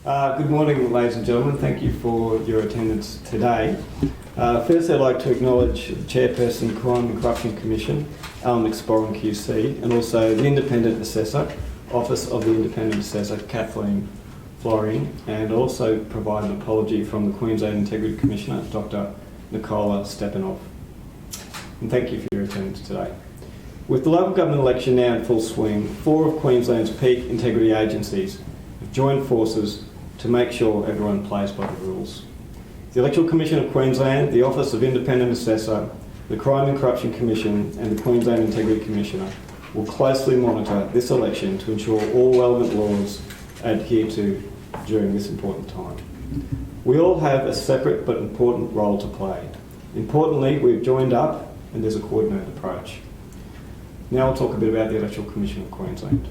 Good morning, ladies and gentlemen. Thank you for your attendance today. Firstly, I'd like to acknowledge the Chairperson, Crime and Corruption Commission, Alan McSporran QC, and also the Independent Assessor, Office of the Independent Assessor, Kathleen Florine, and also provide an apology from the Queensland Integrity Commissioner, Dr. Nicola Stepanov. And thank you for your attendance today. With the local government election now in full swing, 4 of Queensland's peak integrity agencies have joined forces to make sure everyone plays by the rules. The Electoral Commission of Queensland, the Office of Independent Assessor, the Crime and Corruption Commission and the Queensland Integrity Commissioner will closely monitor this election to ensure all relevant laws are adhered to during this important time. We all have a separate but important role to play. Importantly, we've joined up and there's a coordinated approach. Now I'll talk a bit about the Electoral Commission of Queensland.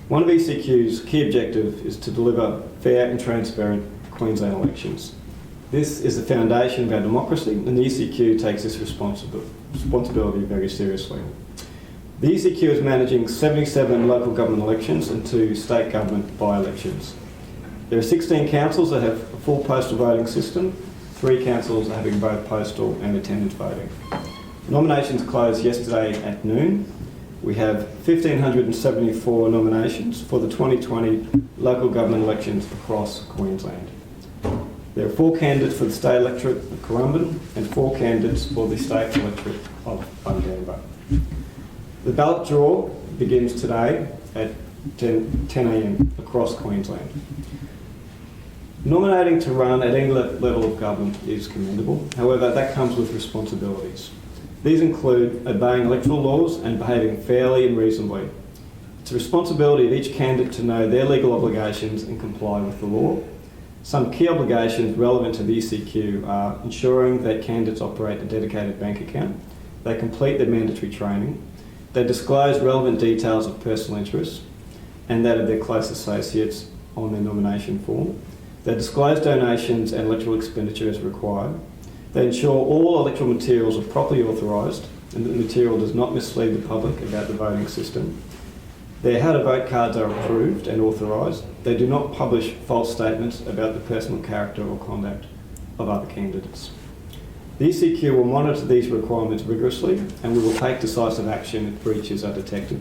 One of ECQ's key objectives is to deliver fair and transparent Queensland elections. This is the foundation of our democracy, and the ECQ takes this responsibility very seriously. The ECQ is managing 77 local government elections and 2 state government by-elections. There are 16 councils that have a full postal voting system, 3 councils are having both postal and attendance voting. Nominations closed yesterday at noon. We have 1,574 nominations for the 2020 local government elections across Queensland. There are 4 candidates for the state electorate of Currumbin and 4 candidates for the state electorate of Bundamba. The ballot draw begins today at 10 a.m. across Queensland. Nominating to run at any level of government is commendable. However, that comes with responsibilities. These include obeying electoral laws and behaving fairly and reasonably. It's a responsibility of each candidate to know their legal obligations and comply with the law. Some key obligations relevant to the ECQ are ensuring that candidates operate a dedicated bank account, they complete their mandatory training, they disclose relevant details of personal interest and that of their close associates on their nomination form, they disclose donations and electoral expenditure as required, they ensure all electoral materials are properly authorised and that the material does not mislead the public about the voting system. Their how to vote cards are approved and authorised. They do not publish false statements about the personal character or conduct of other candidates. The ECQ will monitor these requirements rigorously and we will take decisive action if breaches are detected,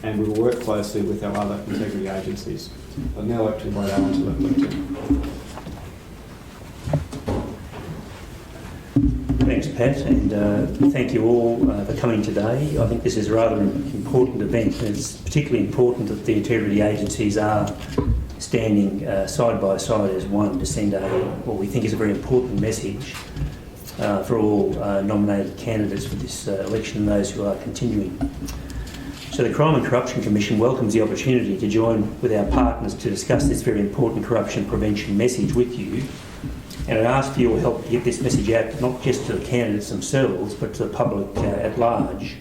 and we will work closely with our other integrity agencies. I'd now like to invite Alan to the lectern. Thanks, Pat, and thank you all for coming today. I think this is a rather important event, and it's particularly important that the integrity agencies are standing side by side as one to send what we think is a very important message for all nominated candidates for this election and those who are continuing. So the Crime and Corruption Commission welcomes the opportunity to join with our partners to discuss this very important corruption prevention message with you. And I ask for your help to get this message out not just to the candidates themselves but to the public at large.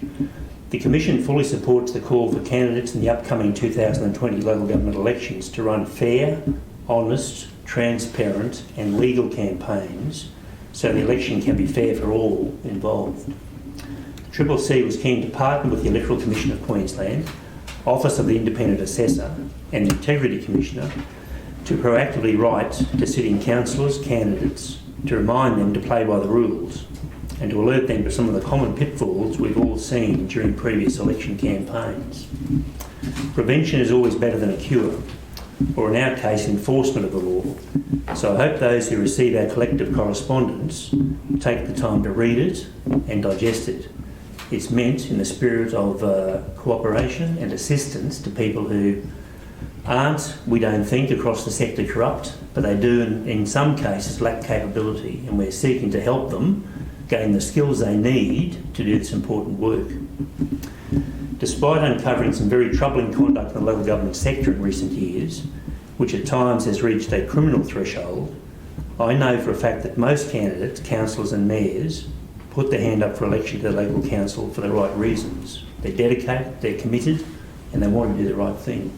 The Commission fully supports the call for candidates in the upcoming 2020 local government elections to run fair, honest, transparent and legal campaigns so the election can be fair for all involved. The CCC was keen to partner with the Electoral Commission of Queensland, Office of the Independent Assessor and the Integrity Commissioner to proactively write to sitting councillors, candidates, to remind them to play by the rules and to alert them to some of the common pitfalls we've all seen during previous election campaigns. Prevention is always better than a cure, or in our case, enforcement of the law. So I hope those who receive our collective correspondence take the time to read it and digest it. It's meant in the spirit of cooperation and assistance to people who aren't, we don't think, across the sector corrupt, but they do in some cases lack capability, and we're seeking to help them gain the skills they need to do this important work. Despite uncovering some very troubling conduct in the local government sector in recent years, which at times has reached a criminal threshold, I know for a fact that most candidates, councillors and mayors put their hand up for election to the local council for the right reasons. They're dedicated, they're committed, and they want to do the right thing.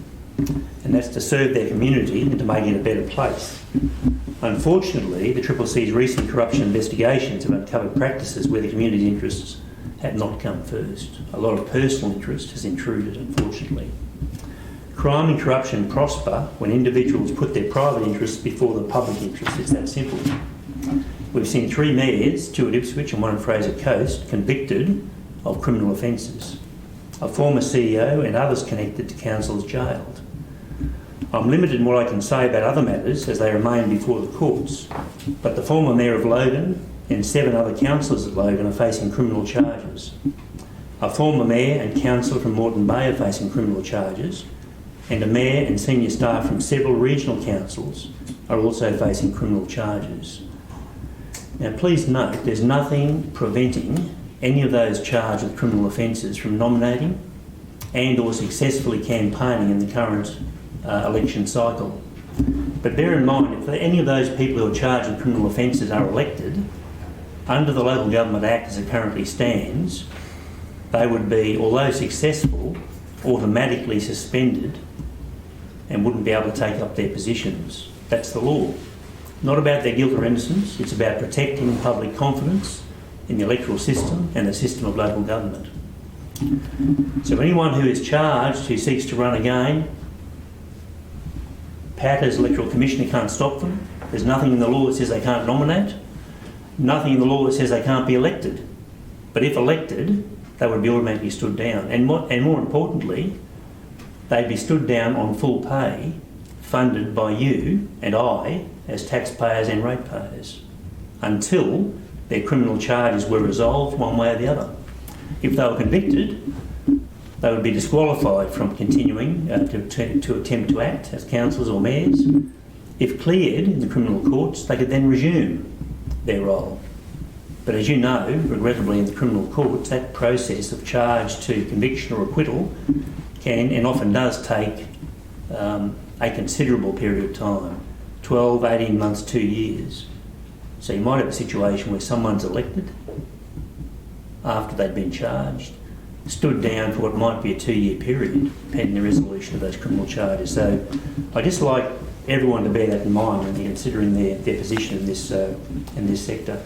And that's to serve their community and to make it a better place. Unfortunately, the CCC's recent corruption investigations have uncovered practices where the community's interests have not come first. A lot of personal interest has intruded, unfortunately. Crime and corruption prosper when individuals put their private interests before the public interest. It's that simple. We've seen 3 mayors, 2 at Ipswich and 1 at Fraser Coast, convicted of criminal offences. A former CEO and others connected to councils jailed. I'm limited in what I can say about other matters as they remain before the courts, but the former Mayor of Logan and 7 other councillors at Logan are facing criminal charges. A former Mayor and councillor from Moreton Bay are facing criminal charges, and a Mayor and senior staff from several regional councils are also facing criminal charges. Now please note there's nothing preventing any of those charged with criminal offences from nominating and or successfully campaigning in the current election cycle. But bear in mind, if any of those people who are charged with criminal offences are elected, under the Local Government Act as it currently stands, they would be, although successful, automatically suspended and wouldn't be able to take up their positions. That's the law. Not about their guilt or innocence, it's about protecting public confidence in the electoral system and the system of local government. So anyone who is charged, who seeks to run again, Pat as Electoral Commissioner can't stop them. There's nothing in the law that says they can't nominate, nothing in the law that says they can't be elected. But if elected, they would be automatically stood down. And more importantly, they'd be stood down on full pay, funded by you and I as taxpayers and ratepayers, until their criminal charges were resolved one way or the other. If they were convicted, they would be disqualified from continuing to attempt to act as councillors or mayors. If cleared in the criminal courts, they could then resume their role. But as you know, regrettably in the criminal courts, that process of charge to conviction or acquittal can and often does take a considerable period of time, 12, 18 months, 2 years. So you might have a situation where someone's elected after they've been charged, stood down for what might be a 2-year period, pending the resolution of those criminal charges. So I just like everyone to bear that in mind when they're considering their position in this sector.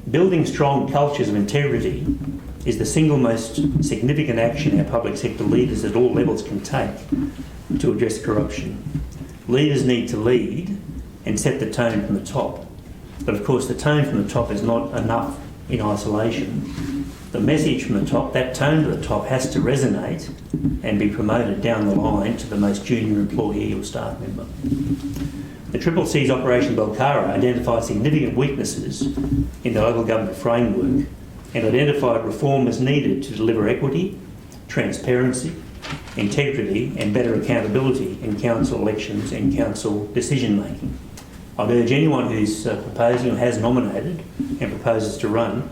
Building strong cultures of integrity is the single most significant action our public sector leaders at all levels can take to address corruption. Leaders need to lead and set the tone from the top. But of course the tone from the top is not enough in isolation. The message from the top, that tone to the top, has to resonate and be promoted down the line to the most junior employee or staff member. The CCC's Operation Belcara identified significant weaknesses in the local government framework and identified reform as needed to deliver equity, transparency, integrity and better accountability in council elections and council decision making. I'd urge anyone who's proposing or has nominated and proposes to run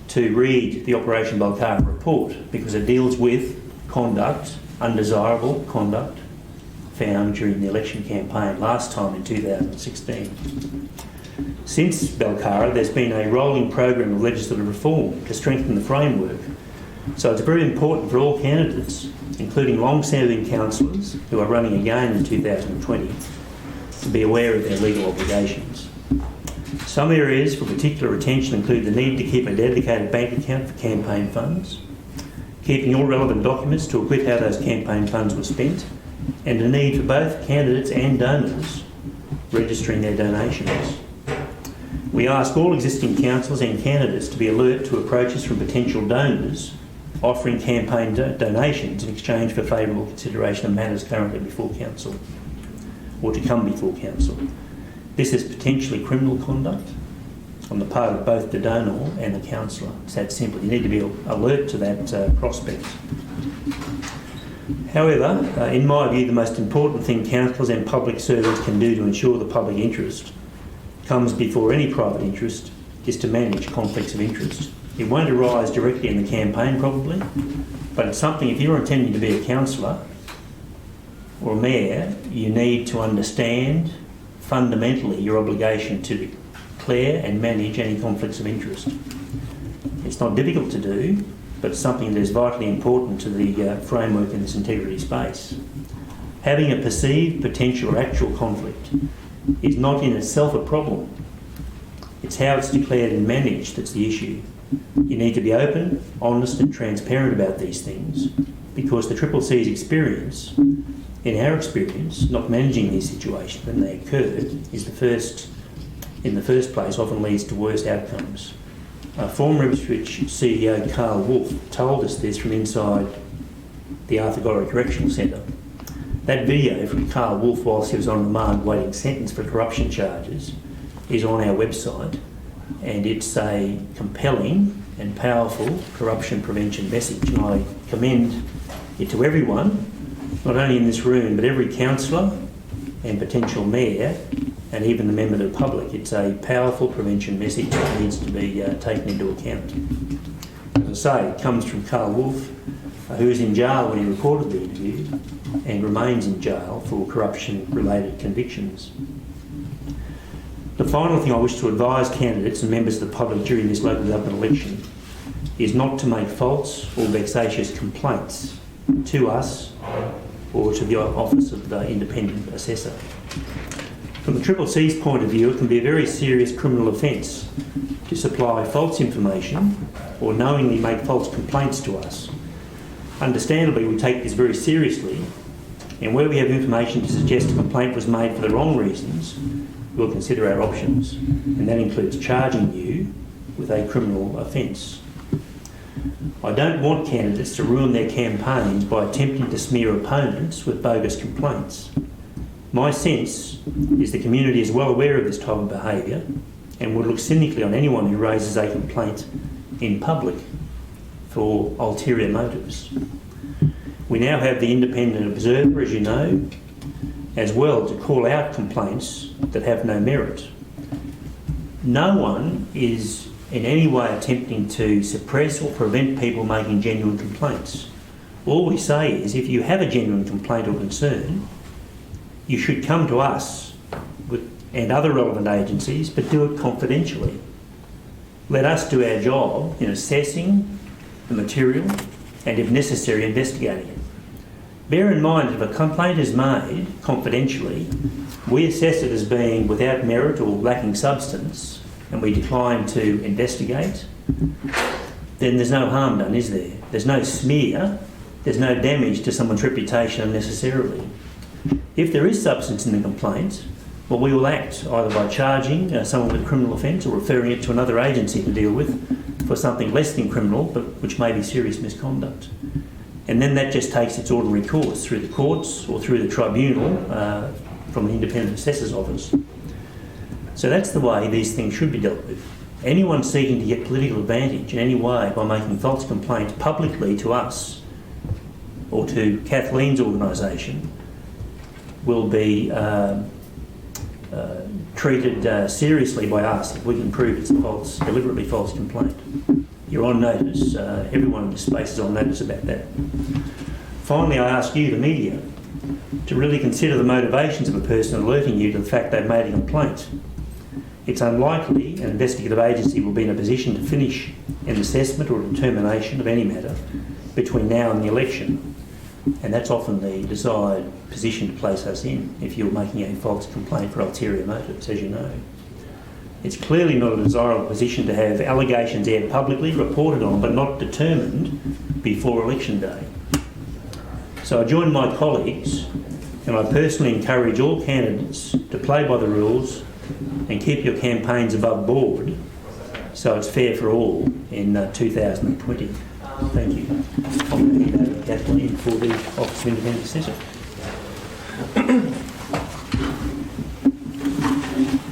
to read the Operation Belcara report, because it deals with conduct, undesirable conduct, found during the election campaign last time in 2016. Since Belcara, there's been a rolling program of legislative reform to strengthen the framework. So it's very important for all candidates, including long-serving councillors who are running again in 2020, to be aware of their legal obligations. Some areas for particular attention include the need to keep a dedicated bank account for campaign funds, keeping all relevant documents to acquit how those campaign funds were spent, and the need for both candidates and donors registering their donations. We ask all existing councillors and candidates to be alert to approaches from potential donors offering campaign donations in exchange for favourable consideration of matters currently before council or to come before council. This is potentially criminal conduct on the part of both the donor and the councillor. It's that simple. You need to be alert to that prospect. However, in my view, the most important thing councillors and public servants can do to ensure the public interest comes before any private interest is to manage conflicts of interest. It won't arise directly in the campaign probably, but it's something, if you're intending to be a councillor or a mayor, you need to understand fundamentally your obligation to declare and manage any conflicts of interest. It's not difficult to do, but it's something that is vitally important to the framework in this integrity space. Having a perceived, potential or actual conflict is not in itself a problem. It's how it's declared and managed that's the issue. You need to be open, honest and transparent about these things because the CCC's experience, in our experience, not managing these situations when they occur, is in the first place, often leads to worse outcomes. Former Ipswich CEO Carl Wolfe told us this from inside the Arthur Gorrie Correctional Centre. That video from Carl Wolfe whilst he was on remand waiting sentence for corruption charges is on our website, and it's a compelling and powerful corruption prevention message, and I commend it to everyone, not only in this room but every councillor and potential mayor and even the member of the public. It's a powerful prevention message that needs to be taken into account. As I say, it comes from Carl Wolfe, who was in jail when he reported the interview and remains in jail for corruption-related convictions. The final thing I wish to advise candidates and members of the public during this local government election is not to make false or vexatious complaints to us or to the Office of the Independent Assessor. From the CCC's point of view, it can be a very serious criminal offence to supply false information or knowingly make false complaints to us. Understandably, we take this very seriously, and where we have information to suggest a complaint was made for the wrong reasons, we'll consider our options, and that includes charging you with a criminal offence. I don't want candidates to ruin their campaigns by attempting to smear opponents with bogus complaints. My sense is the community is well aware of this type of behaviour and would look cynically on anyone who raises a complaint in public for ulterior motives. We now have the Independent Observer, as you know, as well, to call out complaints that have no merit. No one is in any way attempting to suppress or prevent people making genuine complaints. All we say is if you have a genuine complaint or concern, you should come to us and other relevant agencies, but do it confidentially. Let us do our job in assessing the material and, if necessary, investigating it. Bear in mind, if a complaint is made confidentially, we assess it as being without merit or lacking substance, and we decline to investigate, then there's no harm done, is there? There's no smear, there's no damage to someone's reputation unnecessarily. If there is substance in the complaint, well, we will act either by charging someone with a criminal offence or referring it to another agency to deal with for something less than criminal, but which may be serious misconduct. And then that just takes its ordinary course through the courts or through the tribunal from the Independent Assessor's Office. So that's the way these things should be dealt with. Anyone seeking to get political advantage in any way by making false complaints publicly to us or to Kathleen's organisation will be treated seriously by us if we can prove it's a false, deliberately false complaint. You're on notice. Everyone in this space is on notice about that. Finally, I ask you, the media, to really consider the motivations of a person alerting you to the fact they've made a complaint. It's unlikely an investigative agency will be in a position to finish an assessment or determination of any matter between now and the election. And that's often the desired position to place us in if you're making a false complaint for ulterior motives, as you know. It's clearly not a desirable position to have allegations aired publicly, reported on, but not determined before election day. So I join my colleagues, and I personally encourage all candidates to play by the rules and keep your campaigns above board so it's fair for all in 2020. Thank you. I'll hand over to Kathleen for the Office of Independent Assessor.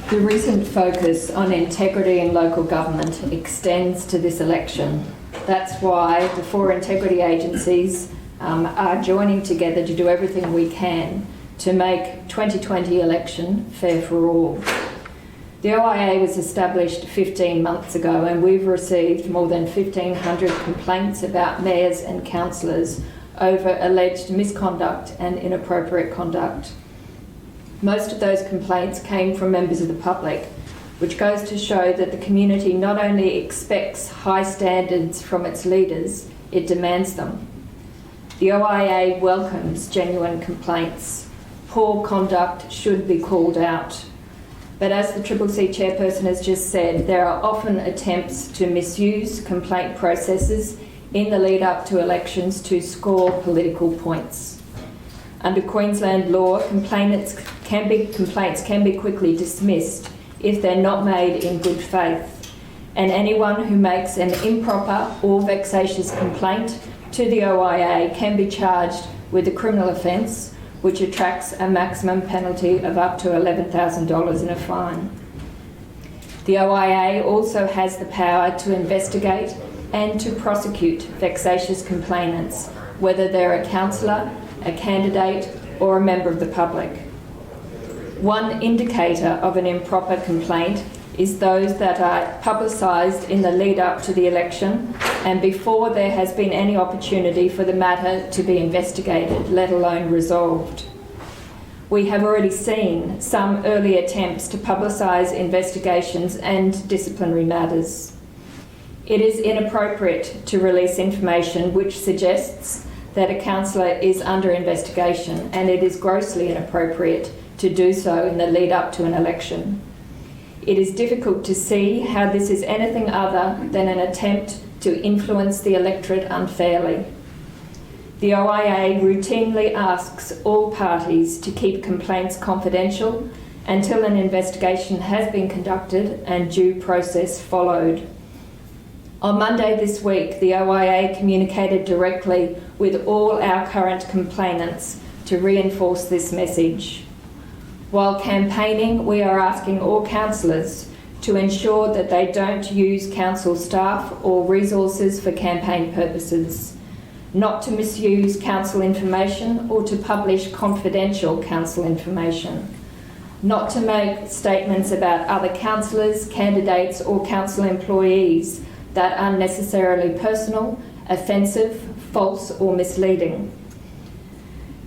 The recent focus on integrity in local government extends to this election. That's why the four integrity agencies are joining together to do everything we can to make 2020 election fair for all. The OIA was established 15 months ago, and we've received more than 1,500 complaints about mayors and councillors over alleged misconduct and inappropriate conduct. Most of those complaints came from members of the public, which goes to show that the community not only expects high standards from its leaders, it demands them. The OIA welcomes genuine complaints. Poor conduct should be called out. But as the CCC chairperson has just said, there are often attempts to misuse complaint processes in the lead up to elections to score political points. Under Queensland law, complaints can be quickly dismissed if they're not made in good faith, and anyone who makes an improper or vexatious complaint to the OIA can be charged with a criminal offence, which attracts a maximum penalty of up to $11,000 in a fine. The OIA also has the power to investigate and to prosecute vexatious complainants, whether they're a councillor, a candidate, or a member of the public. One indicator of an improper complaint is those that are publicised in the lead up to the election and before there has been any opportunity for the matter to be investigated, let alone resolved. We have already seen some early attempts to publicise investigations and disciplinary matters. It is inappropriate to release information which suggests that a councillor is under investigation, and it is grossly inappropriate to do so in the lead up to an election. It is difficult to see how this is anything other than an attempt to influence the electorate unfairly. The OIA routinely asks all parties to keep complaints confidential until an investigation has been conducted and due process followed. On Monday this week, the OIA communicated directly with all our current complainants to reinforce this message. While campaigning, we are asking all councillors to ensure that they don't use council staff or resources for campaign purposes, not to misuse council information or to publish confidential council information, not to make statements about other councillors, candidates or council employees that are necessarily personal, offensive, false or misleading.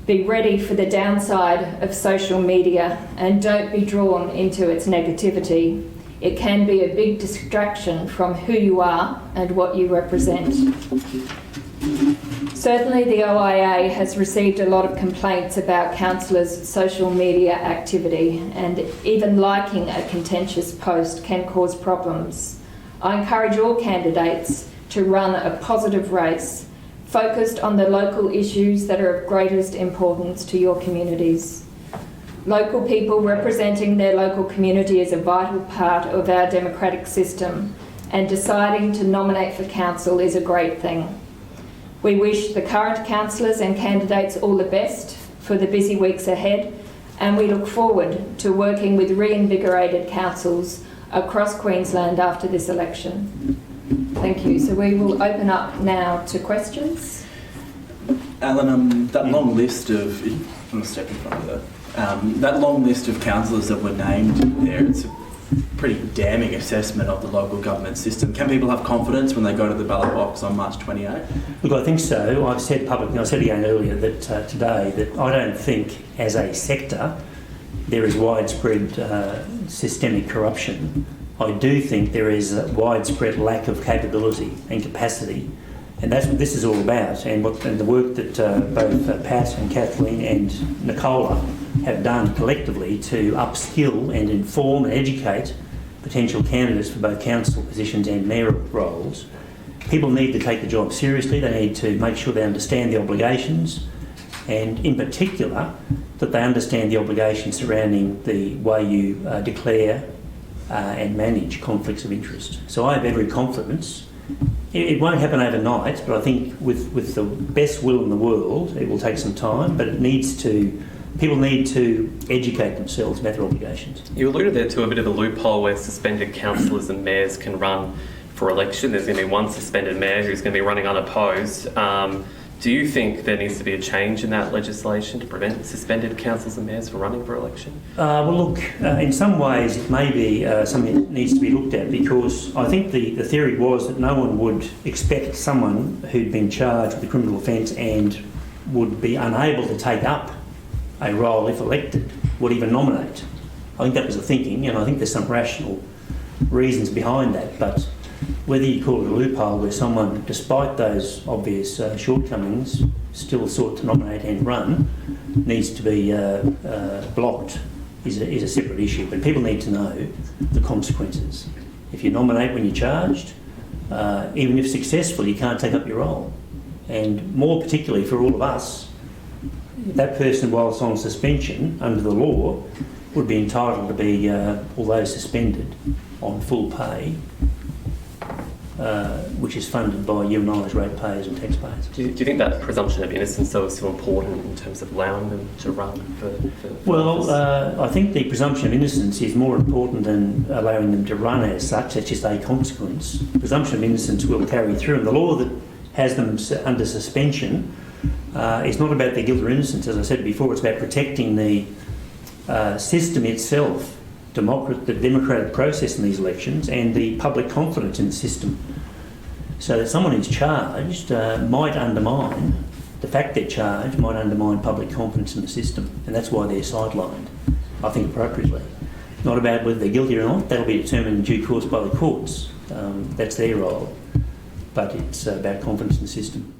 Be ready for the downside of social media and don't be drawn into its negativity. It can be a big distraction from who you are and what you represent. Certainly the OIA has received a lot of complaints about councillors' social media activity, and even liking a contentious post can cause problems. I encourage all candidates to run a positive race focused on the local issues that are of greatest importance to your communities. Local people representing their local community is a vital part of our democratic system, and deciding to nominate for council is a great thing. We wish the current councillors and candidates all the best for the busy weeks ahead, and we look forward to working with reinvigorated councils across Queensland after this election. Thank you. So we will open up now to questions. Alan, that long list of... I'm going to step in front of that. That long list of councillors that were named there, it's a pretty damning assessment of the local government system. Can people have confidence when they go to the ballot box on March 28? Look, I think so. I've said publicly, I said again earlier that today, that I don't think as a sector there is widespread systemic corruption. I do think there is a widespread lack of capability and capacity, and that's what this is all about. And the work that both Pat and Kathleen and Nicola have done collectively to upskill and inform and educate potential candidates for both council positions and mayoral roles. People need to take the job seriously. They need to make sure they understand the obligations, and in particular that they understand the obligations surrounding the way you declare and manage conflicts of interest. So I have every confidence. It won't happen overnight, but I think with the best will in the world, it will take some time, but people need to educate themselves about their obligations. You alluded there to a bit of a loophole where suspended councillors and mayors can run for election. There's going to be one suspended mayor who's going to be running unopposed. Do you think there needs to be a change in that legislation to prevent suspended councillors and mayors from running for election? Well, look, in some ways it may be something that needs to be looked at, because I think the theory was that no one would expect someone who'd been charged with a criminal offence and would be unable to take up a role if elected would even nominate. I think that was the thinking, and I think there's some rational reasons behind that, but whether you call it a loophole where someone, despite those obvious shortcomings, still sought to nominate and run, needs to be blocked is a separate issue. But people need to know the consequences. If you nominate when you're charged, even if successful, you can't take up your role. And more particularly for all of us, that person, whilst on suspension under the law, would be entitled to be, although suspended, on full pay, which is funded by you and I as ratepayers and taxpayers. Do you think that presumption of innocence, though, is still important in terms of allowing them to run for Well, office? I think the presumption of innocence is more important than allowing them to run as such. That's just a consequence. Presumption of innocence will carry through, and the law that has them under suspension is not about their guilt or innocence. As I said before, it's about protecting the system itself, the democratic process in these elections, and the public confidence in the system. So that someone who's charged might undermine, the fact they're charged might undermine public confidence in the system, and that's why they're sidelined, I think appropriately. Not about whether they're guilty or not, that'll be determined in due course by the courts. That's their role, but it's about confidence in the system.